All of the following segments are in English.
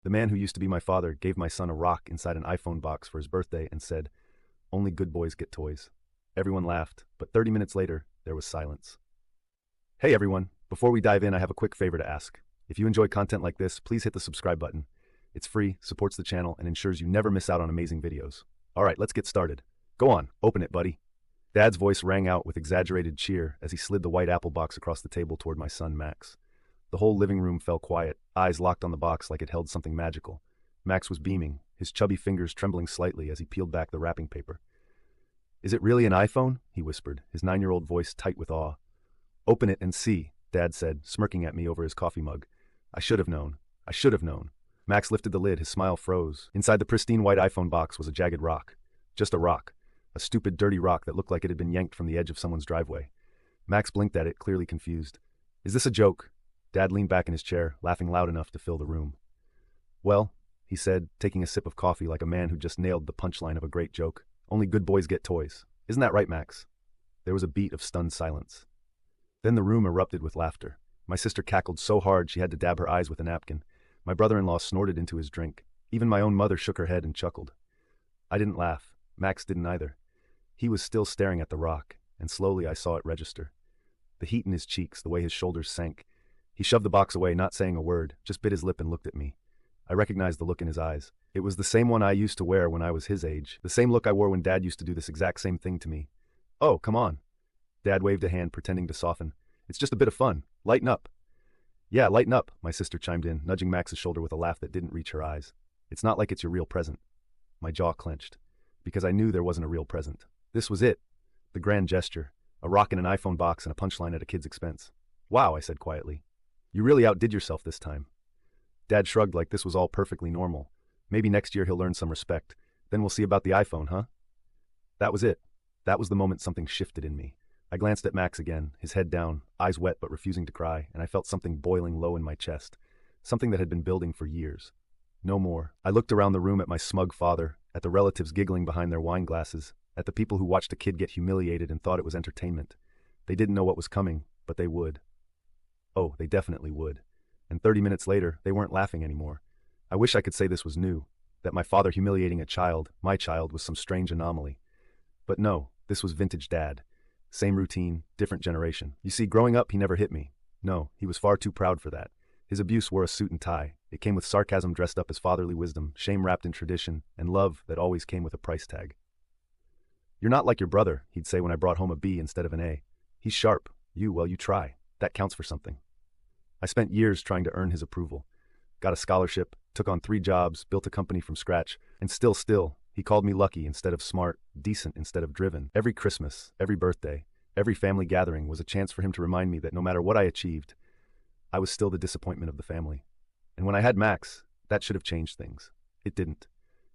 The man who used to be my father gave my son a rock inside an iPhone box for his birthday and said, "Only good boys get toys." Everyone laughed, but 30 minutes later, there was silence. Hey everyone, before we dive in, I have a quick favor to ask. If you enjoy content like this, please hit the subscribe button. It's free, supports the channel, and ensures you never miss out on amazing videos. Alright, let's get started. Go on, open it, buddy. Dad's voice rang out with exaggerated cheer as he slid the white apple box across the table toward my son, Max. The whole living room fell quiet, eyes locked on the box like it held something magical. Max was beaming, his chubby fingers trembling slightly as he peeled back the wrapping paper. "Is it really an iPhone?" he whispered, his 9-year-old voice tight with awe. "Open it and see," Dad said, smirking at me over his coffee mug. I should have known. I should have known. Max lifted the lid, his smile froze. Inside the pristine white iPhone box was a jagged rock. Just a rock. A stupid, dirty rock that looked like it had been yanked from the edge of someone's driveway. Max blinked at it, clearly confused. "Is this a joke?" Dad leaned back in his chair, laughing loud enough to fill the room. "Well," he said, taking a sip of coffee like a man who just nailed the punchline of a great joke, "only good boys get toys. Isn't that right, Max?" There was a beat of stunned silence. Then the room erupted with laughter. My sister cackled so hard she had to dab her eyes with a napkin. My brother-in-law snorted into his drink. Even my own mother shook her head and chuckled. I didn't laugh. Max didn't either. He was still staring at the rock, and slowly I saw it register. The heat in his cheeks, the way his shoulders sank. He shoved the box away, not saying a word, just bit his lip and looked at me. I recognized the look in his eyes. It was the same one I used to wear when I was his age, the same look I wore when Dad used to do this exact same thing to me. "Oh, come on." Dad waved a hand, pretending to soften. "It's just a bit of fun. Lighten up." "Yeah, lighten up," my sister chimed in, nudging Max's shoulder with a laugh that didn't reach her eyes. "It's not like it's your real present." My jaw clenched, because I knew there wasn't a real present. This was it. The grand gesture. A rock in an iPhone box and a punchline at a kid's expense. "Wow," I said quietly. "You really outdid yourself this time." Dad shrugged like this was all perfectly normal. "Maybe next year he'll learn some respect. Then we'll see about the iPhone, huh?" That was it. That was the moment something shifted in me. I glanced at Max again, his head down, eyes wet but refusing to cry, and I felt something boiling low in my chest. Something that had been building for years. No more. I looked around the room at my smug father, at the relatives giggling behind their wine glasses, at the people who watched a kid get humiliated and thought it was entertainment. They didn't know what was coming, but they would. Oh, they definitely would. And 30 minutes later, they weren't laughing anymore. I wish I could say this was new, that my father humiliating a child, my child, was some strange anomaly. But no, this was vintage Dad. Same routine, different generation. You see, growing up, he never hit me. No, he was far too proud for that. His abuse wore a suit and tie. It came with sarcasm dressed up as fatherly wisdom, shame wrapped in tradition, and love that always came with a price tag. "You're not like your brother," he'd say when I brought home a B instead of an A. "He's sharp. You try. That counts for something." I spent years trying to earn his approval. Got a scholarship, took on 3 jobs, built a company from scratch, and still, he called me lucky instead of smart, decent instead of driven. Every Christmas, every birthday, every family gathering was a chance for him to remind me that no matter what I achieved, I was still the disappointment of the family. And when I had Max, that should have changed things. It didn't.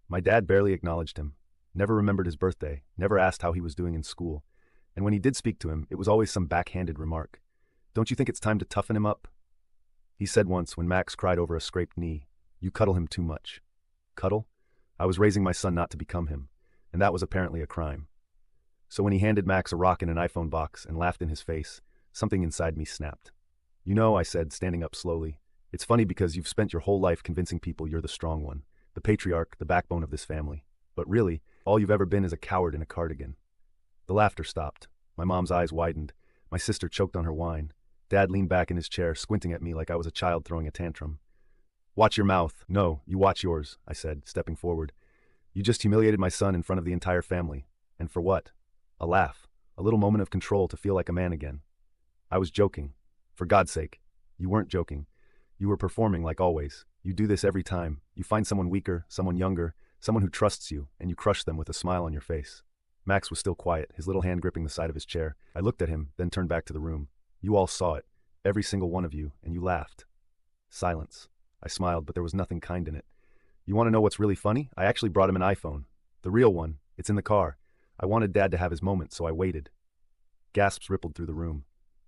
My dad barely acknowledged him, never remembered his birthday, never asked how he was doing in school. And when he did speak to him, it was always some backhanded remark. "Don't you think it's time to toughen him up?" He said once when Max cried over a scraped knee, "You cuddle him too much." Cuddle? I was raising my son not to become him, and that was apparently a crime. So when he handed Max a rock in an iPhone box and laughed in his face, something inside me snapped. "You know," I said, standing up slowly, "it's funny because you've spent your whole life convincing people you're the strong one, the patriarch, the backbone of this family. But really, all you've ever been is a coward in a cardigan." The laughter stopped. My mom's eyes widened. My sister choked on her wine. Dad leaned back in his chair, squinting at me like I was a child throwing a tantrum. "Watch your mouth." "No, you watch yours," I said, stepping forward. "You just humiliated my son in front of the entire family. And for what? A laugh. A little moment of control to feel like a man again." I was joking. "For God's sake." "You weren't joking. You were performing like always. You do this every time. You find someone weaker, someone younger, someone who trusts you, and you crush them with a smile on your face." Max was still quiet, his little hand gripping the side of his chair. I looked at him, then turned back to the room. "You all saw it. Every single one of you, and you laughed." Silence. I smiled, but there was nothing kind in it. "You want to know what's really funny? I actually brought him an iPhone. The real one. It's in the car. I wanted Dad to have his moment, so I waited." Gasps rippled through the room.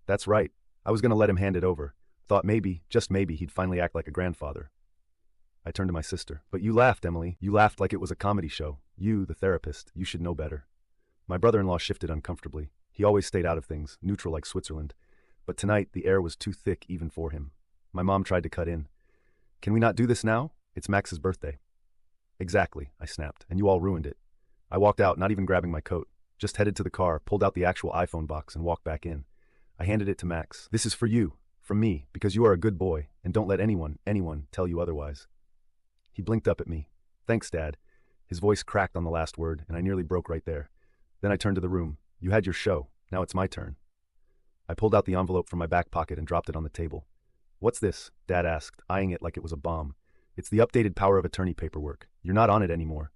"That's right. I was going to let him hand it over. Thought maybe, just maybe, he'd finally act like a grandfather." I turned to my sister. "But you laughed, Emily. You laughed like it was a comedy show. You, the therapist, you should know better." My brother-in-law shifted uncomfortably. He always stayed out of things, neutral like Switzerland. But tonight, the air was too thick even for him. My mom tried to cut in. "Can we not do this now? It's Max's birthday. Exactly, I snapped, and you all ruined it. I walked out, not even grabbing my coat. Just headed to the car, pulled out the actual iPhone box, and walked back in. I handed it to Max. This is for you, from me, because you are a good boy, and don't let anyone tell you otherwise. He blinked up at me. Thanks, Dad. His voice cracked on the last word, and I nearly broke right there. Then I turned to the room. You had your show. Now it's my turn. I pulled out the envelope from my back pocket and dropped it on the table. What's this? Dad asked, eyeing it like it was a bomb. It's the updated power of attorney paperwork. You're not on it anymore.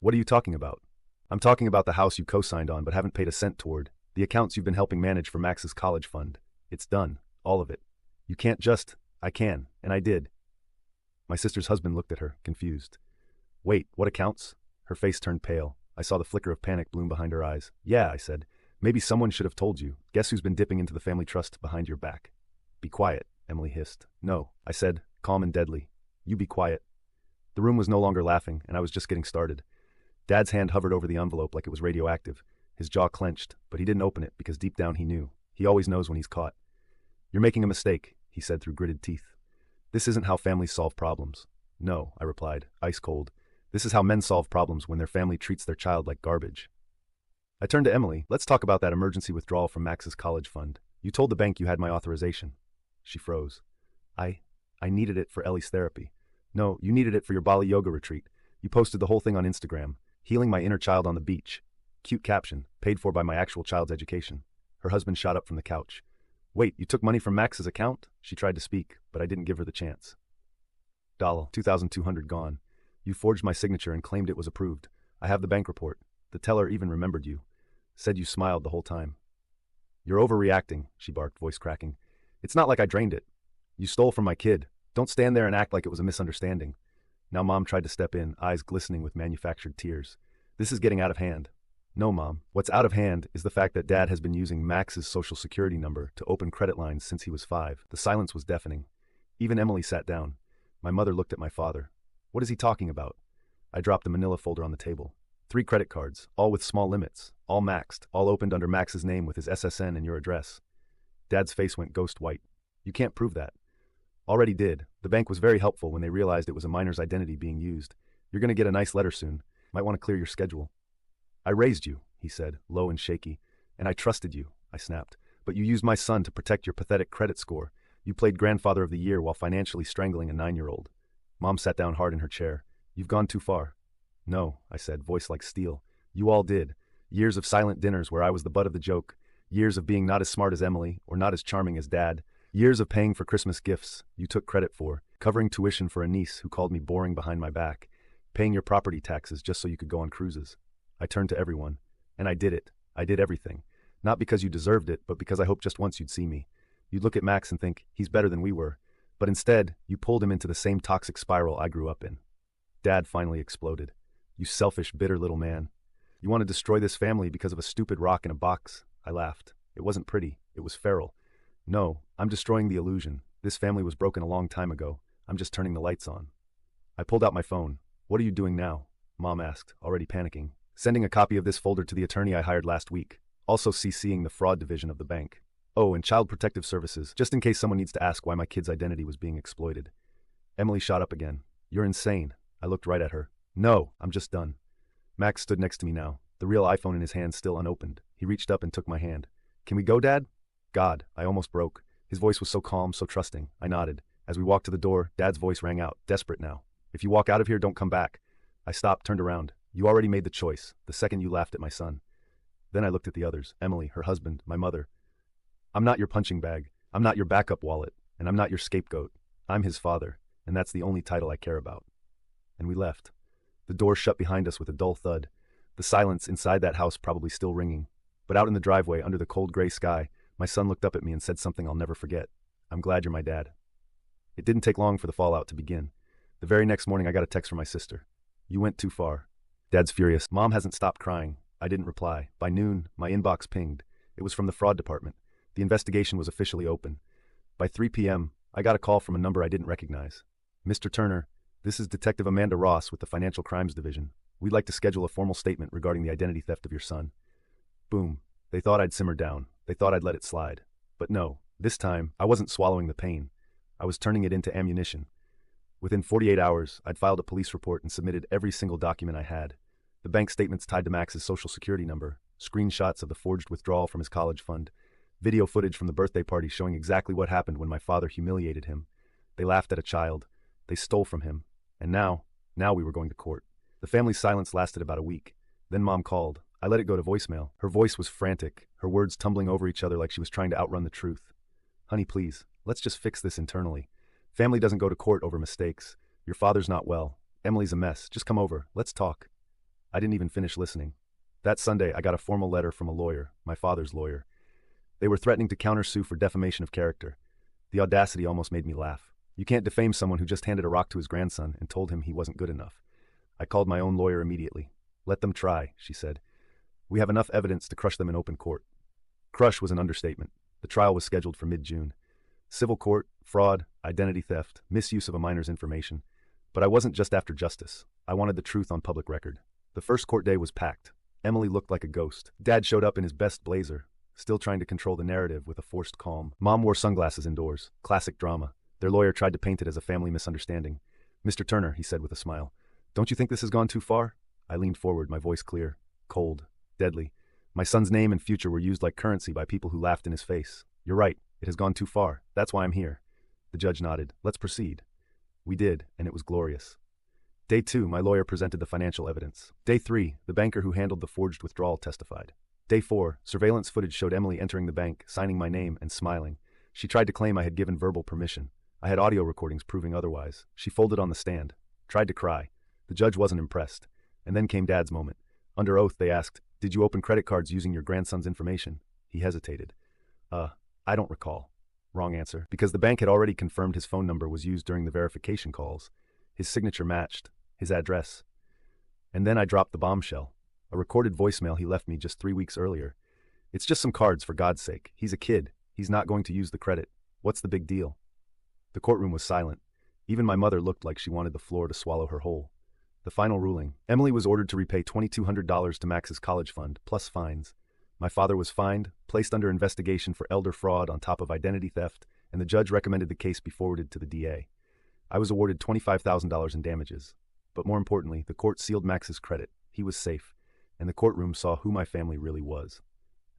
What are you talking about? I'm talking about the house you co-signed on but haven't paid a cent toward. The accounts you've been helping manage for Max's college fund. It's done. All of it. You can't just... I can. And I did. My sister's husband looked at her, confused. Wait, what accounts? Her face turned pale. I saw the flicker of panic bloom behind her eyes. Yeah, I said. Maybe someone should have told you. Guess who's been dipping into the family trust behind your back? Be quiet, Emily hissed. No, I said, calm and deadly. You be quiet. The room was no longer laughing, and I was just getting started. Dad's hand hovered over the envelope like it was radioactive. His jaw clenched, but he didn't open it because deep down he knew. He always knows when he's caught. You're making a mistake, he said through gritted teeth. This isn't how families solve problems. No, I replied, ice cold. This is how men solve problems when their family treats their child like garbage. I turned to Emily. Let's talk about that emergency withdrawal from Max's college fund. You told the bank you had my authorization. She froze. I needed it for Ellie's therapy. No, you needed it for your Bali yoga retreat. You posted the whole thing on Instagram. Healing my inner child on the beach. Cute caption, paid for by my actual child's education. Her husband shot up from the couch. Wait, you took money from Max's account? She tried to speak, but I didn't give her the chance. Dollar, 2,200 gone. You forged my signature and claimed it was approved. I have the bank report. The teller even remembered you. Said you smiled the whole time. You're overreacting, she barked, voice cracking. It's not like I drained it. You stole from my kid. Don't stand there and act like it was a misunderstanding. Now Mom tried to step in, eyes glistening with manufactured tears. This is getting out of hand. No, Mom. What's out of hand is the fact that Dad has been using Max's social security number to open credit lines since he was 5. The silence was deafening. Even Emily sat down. My mother looked at my father. What is he talking about? I dropped the manila folder on the table. 3 credit cards, all with small limits, all maxed, all opened under Max's name with his SSN and your address. Dad's face went ghost white. You can't prove that. Already did. The bank was very helpful when they realized it was a minor's identity being used. You're going to get a nice letter soon. Might want to clear your schedule. I raised you, he said, low and shaky. And I trusted you, I snapped. But you used my son to protect your pathetic credit score. You played grandfather of the year while financially strangling a 9-year-old. Mom sat down hard in her chair. You've gone too far. No, I said, voice like steel. You all did. Years of silent dinners where I was the butt of the joke. Years of being not as smart as Emily, or not as charming as Dad. Years of paying for Christmas gifts you took credit for, covering tuition for a niece who called me boring behind my back, paying your property taxes just so you could go on cruises. I turned to everyone. And I did it. I did everything. Not because you deserved it, but because I hoped just once you'd see me. You'd look at Max and think, he's better than we were. But instead, you pulled him into the same toxic spiral I grew up in. Dad finally exploded. You selfish, bitter little man. You want to destroy this family because of a stupid rock in a box. I laughed. It wasn't pretty. It was feral. No, I'm destroying the illusion. This family was broken a long time ago. I'm just turning the lights on. I pulled out my phone. What are you doing now? Mom asked, already panicking. Sending a copy of this folder to the attorney I hired last week. Also CCing the fraud division of the bank. Oh, and Child Protective Services, just in case someone needs to ask why my kid's identity was being exploited. Emily shot up again. You're insane. I looked right at her. No, I'm just done. Max stood next to me now, the real iPhone in his hand still unopened. He reached up and took my hand. Can we go, Dad? God, I almost broke. His voice was so calm, so trusting. I nodded. As we walked to the door, Dad's voice rang out, desperate now. If you walk out of here, don't come back. I stopped, turned around. You already made the choice, the second you laughed at my son. Then I looked at the others, Emily, her husband, my mother. I'm not your punching bag. I'm not your backup wallet. And I'm not your scapegoat. I'm his father, and that's the only title I care about. And we left. The door shut behind us with a dull thud. The silence inside that house probably still ringing. But out in the driveway, under the cold gray sky, my son looked up at me and said something I'll never forget. I'm glad you're my dad. It didn't take long for the fallout to begin. The very next morning I got a text from my sister. You went too far. Dad's furious. Mom hasn't stopped crying. I didn't reply. By noon, my inbox pinged. It was from the fraud department. The investigation was officially open. By 3 p.m., I got a call from a number I didn't recognize. Mr. Turner, this is Detective Amanda Ross with the Financial Crimes Division. We'd like to schedule a formal statement regarding the identity theft of your son. Boom. They thought I'd simmer down. They thought I'd let it slide. But no, this time, I wasn't swallowing the pain. I was turning it into ammunition. Within 48 hours, I'd filed a police report and submitted every single document I had. The bank statements tied to Max's social security number, screenshots of the forged withdrawal from his college fund, video footage from the birthday party showing exactly what happened when my father humiliated him. They laughed at a child. They stole from him. And now we were going to court. The family's silence lasted about a week. Then Mom called. I let it go to voicemail. Her voice was frantic, her words tumbling over each other like she was trying to outrun the truth. Honey, please, let's just fix this internally. Family doesn't go to court over mistakes. Your father's not well. Emily's a mess. Just come over. Let's talk. I didn't even finish listening. That Sunday, I got a formal letter from a lawyer, my father's lawyer. They were threatening to countersue for defamation of character. The audacity almost made me laugh. You can't defame someone who just handed a rock to his grandson and told him he wasn't good enough. I called my own lawyer immediately. Let them try, she said. We have enough evidence to crush them in open court. Crush was an understatement. The trial was scheduled for mid-June. Civil court, fraud, identity theft, misuse of a minor's information. But I wasn't just after justice. I wanted the truth on public record. The first court day was packed. Emily looked like a ghost. Dad showed up in his best blazer, still trying to control the narrative with a forced calm. Mom wore sunglasses indoors. Classic drama. Their lawyer tried to paint it as a family misunderstanding. Mr. Turner, he said with a smile, don't you think this has gone too far? I leaned forward, my voice clear, cold, deadly. My son's name and future were used like currency by people who laughed in his face. You're right. It has gone too far. That's why I'm here. The judge nodded. Let's proceed. We did, and it was glorious. Day 2, my lawyer presented the financial evidence. Day 3, the banker who handled the forged withdrawal testified. Day 4, surveillance footage showed Emily entering the bank, signing my name, and smiling. She tried to claim I had given verbal permission. I had audio recordings proving otherwise. She folded on the stand, tried to cry. The judge wasn't impressed. And then came Dad's moment. Under oath, they asked, did you open credit cards using your grandson's information? He hesitated. I don't recall. Wrong answer. Because the bank had already confirmed his phone number was used during the verification calls. His signature matched. His address. And then I dropped the bombshell. A recorded voicemail he left me just 3 weeks earlier. It's just some cards, for God's sake. He's a kid. He's not going to use the credit. What's the big deal? The courtroom was silent. Even my mother looked like she wanted the floor to swallow her whole. The final ruling. Emily was ordered to repay $2,200 to Max's college fund, plus fines. My father was fined, placed under investigation for elder fraud on top of identity theft, and the judge recommended the case be forwarded to the DA. I was awarded $25,000 in damages. But more importantly, the court sealed Max's credit. He was safe, and the courtroom saw who my family really was.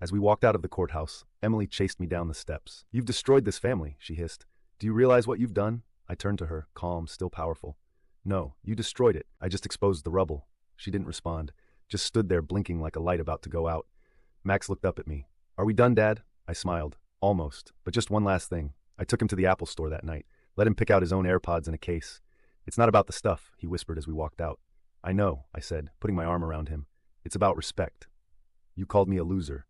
As we walked out of the courthouse, Emily chased me down the steps. You've destroyed this family, she hissed. Do you realize what you've done? I turned to her, calm, still powerful. No, you destroyed it. I just exposed the rubble. She didn't respond, just stood there blinking like a light about to go out. Max looked up at me. Are we done, Dad? I smiled. Almost, but just one last thing. I took him to the Apple store that night, let him pick out his own AirPods in a case. It's not about the stuff, he whispered as we walked out. I know, I said, putting my arm around him. It's about respect. You called me a loser.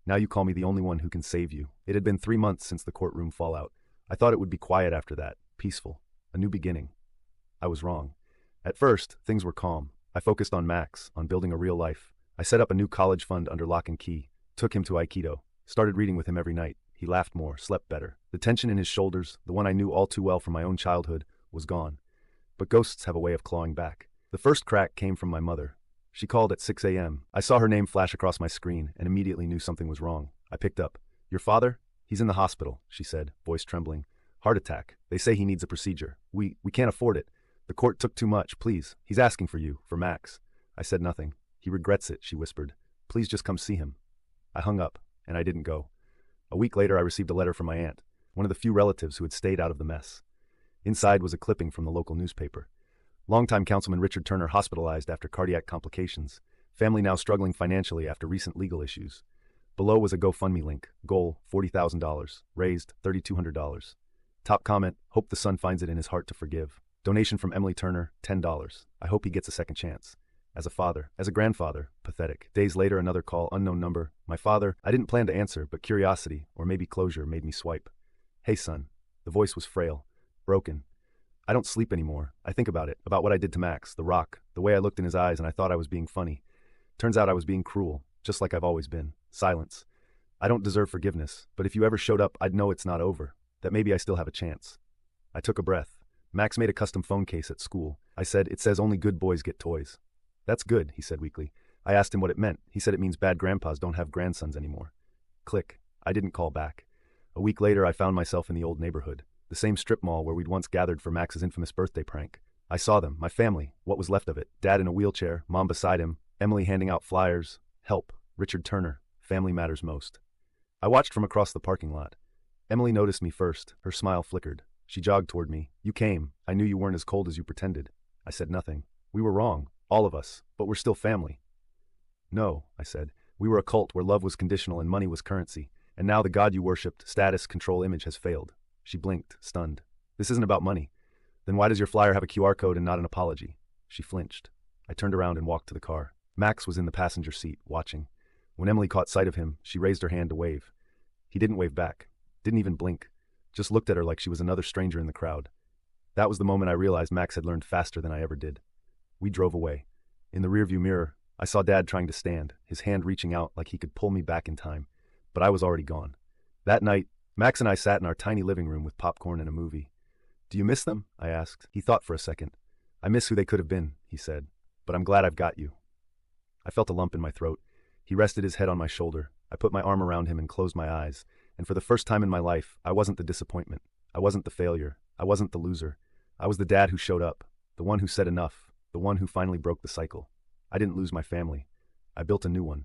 Now you call me the only one who can save you. It had been 3 months since the courtroom fallout. I thought it would be quiet after that, peaceful, a new beginning. I was wrong. At first, things were calm. I focused on Max, on building a real life. I set up a new college fund under lock and key, took him to Aikido, started reading with him every night. He laughed more, slept better. The tension in his shoulders, the one I knew all too well from my own childhood, was gone. But ghosts have a way of clawing back. The first crack came from my mother. She called at 6 a.m. I saw her name flash across my screen and immediately knew something was wrong. I picked up. Your father? He's in the hospital, she said, voice trembling. Heart attack. They say he needs a procedure. We can't afford it. The court took too much, please. He's asking for you, for Max. I said nothing. He regrets it, she whispered. Please just come see him. I hung up, and I didn't go. A week later, I received a letter from my aunt, one of the few relatives who had stayed out of the mess. Inside was a clipping from the local newspaper. Longtime Councilman Richard Turner hospitalized after cardiac complications. Family now struggling financially after recent legal issues. Below was a GoFundMe link. Goal, $40,000. Raised, $3,200. Top comment, hope the son finds it in his heart to forgive. Donation from Emily Turner, $10. I hope he gets a second chance. As a father, as a grandfather, pathetic. Days later, another call, unknown number. My father, I didn't plan to answer, but curiosity, or maybe closure, made me swipe. Hey, son. The voice was frail, broken. I don't sleep anymore. I think about it, about what I did to Max, the rock, the way I looked in his eyes and I thought I was being funny. Turns out I was being cruel, just like I've always been. Silence. I don't deserve forgiveness, but if you ever showed up, I'd know it's not over, that maybe I still have a chance. I took a breath. Max made a custom phone case at school. I said, it says only good boys get toys. That's good, he said weakly. I asked him what it meant. He said it means bad grandpas don't have grandsons anymore. Click. I didn't call back. A week later, I found myself in the old neighborhood. the same strip mall where we'd once gathered for Max's infamous birthday prank. I saw them, my family, what was left of it. Dad in a wheelchair, Mom beside him, Emily handing out flyers. Help, Richard Turner, family matters most. I watched from across the parking lot. Emily noticed me first. Her smile flickered. She jogged toward me. You came. I knew you weren't as cold as you pretended. I said nothing. We were wrong, all of us, but we're still family. No, I said. We were a cult where love was conditional and money was currency. And now the God you worshipped, status, control, image has failed. She blinked, stunned. This isn't about money. Then why does your flyer have a QR code and not an apology? She flinched. I turned around and walked to the car. Max was in the passenger seat, watching. When Emily caught sight of him, she raised her hand to wave. He didn't wave back. Didn't even blink. Just looked at her like she was another stranger in the crowd. That was the moment I realized Max had learned faster than I ever did. We drove away. In the rearview mirror, I saw Dad trying to stand, his hand reaching out like he could pull me back in time. But I was already gone. That night, Max and I sat in our tiny living room with popcorn and a movie. Do you miss them? I asked. He thought for a second. I miss who they could have been, he said. But I'm glad I've got you. I felt a lump in my throat. He rested his head on my shoulder. I put my arm around him and closed my eyes. And for the first time in my life, I wasn't the disappointment. I wasn't the failure. I wasn't the loser. I was the dad who showed up. The one who said enough. The one who finally broke the cycle. I didn't lose my family. I built a new one.